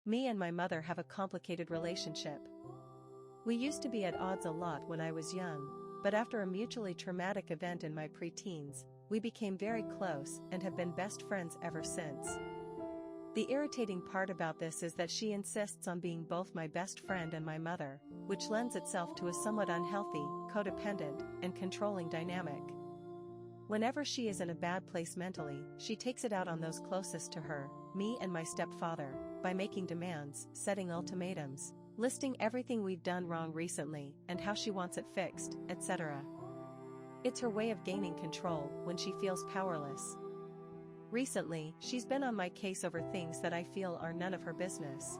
Me and my mother have a complicated relationship. We used to be at odds a lot when I was young, but after a mutually traumatic event in my preteens, we became very close and have been best friends ever since. The irritating part about this is that she insists on being both my best friend and my mother, which lends itself to a somewhat unhealthy, codependent, and controlling dynamic. Whenever she is in a bad place mentally, she takes it out on those closest to her, me and my stepfather, by making demands, setting ultimatums, listing everything we've done wrong recently and how she wants it fixed, etc. It's her way of gaining control when she feels powerless. Recently, she's been on my case over things that I feel are none of her business.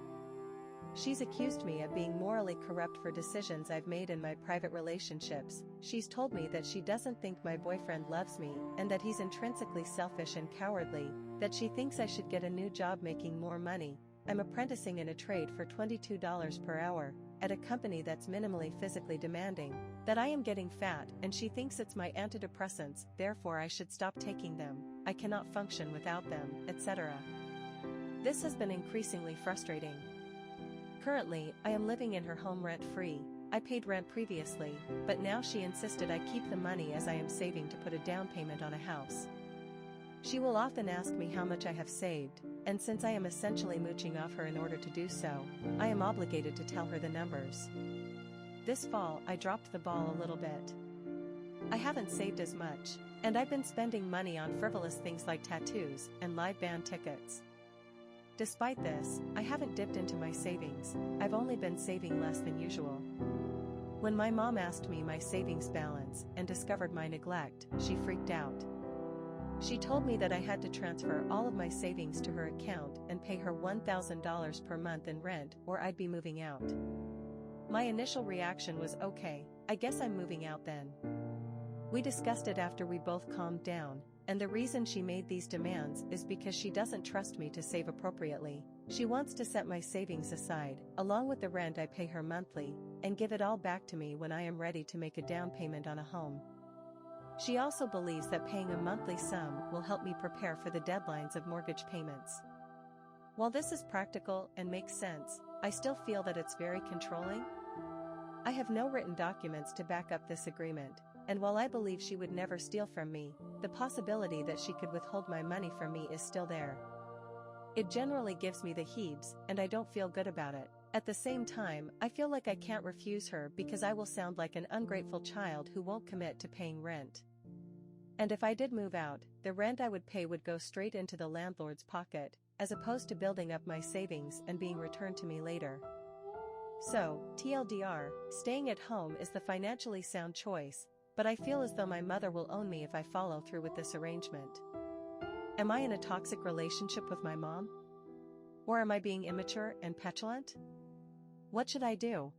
She's accused me of being morally corrupt for decisions I've made in my private relationships. She's told me that she doesn't think my boyfriend loves me and that he's intrinsically selfish and cowardly, that she thinks I should get a new job making more money. I'm apprenticing in a trade for $22 per hour, at a company that's minimally physically demanding, that I am getting fat and she thinks it's my antidepressants, therefore I should stop taking them, I cannot function without them, etc. This has been increasingly frustrating. Currently, I am living in her home rent-free. I paid rent previously, but now she insisted I keep the money as I am saving to put a down payment on a house. She will often ask me how much I have saved, and since I am essentially mooching off her in order to do so, I am obligated to tell her the numbers. This fall I dropped the ball a little bit. I haven't saved as much, and I've been spending money on frivolous things like tattoos and live band tickets. Despite this, I haven't dipped into my savings, I've only been saving less than usual. When my mom asked me my savings balance and discovered my neglect, she freaked out. She told me that I had to transfer all of my savings to her account and pay her $1,000 per month in rent or I'd be moving out. My initial reaction was okay, I guess I'm moving out then. We discussed it after we both calmed down, and the reason she made these demands is because she doesn't trust me to save appropriately. She wants to set my savings aside, along with the rent I pay her monthly, and give it all back to me when I am ready to make a down payment on a home. She also believes that paying a monthly sum will help me prepare for the deadlines of mortgage payments. While this is practical and makes sense, I still feel that it's very controlling. I have no written documents to back up this agreement, and while I believe she would never steal from me, the possibility that she could withhold my money from me is still there. It generally gives me the heebs, and I don't feel good about it. At the same time, I feel like I can't refuse her because I will sound like an ungrateful child who won't commit to paying rent. And if I did move out, the rent I would pay would go straight into the landlord's pocket, as opposed to building up my savings and being returned to me later. So, TLDR, staying at home is the financially sound choice, but I feel as though my mother will own me if I follow through with this arrangement. Am I in a toxic relationship with my mom? Or am I being immature and petulant? What should I do?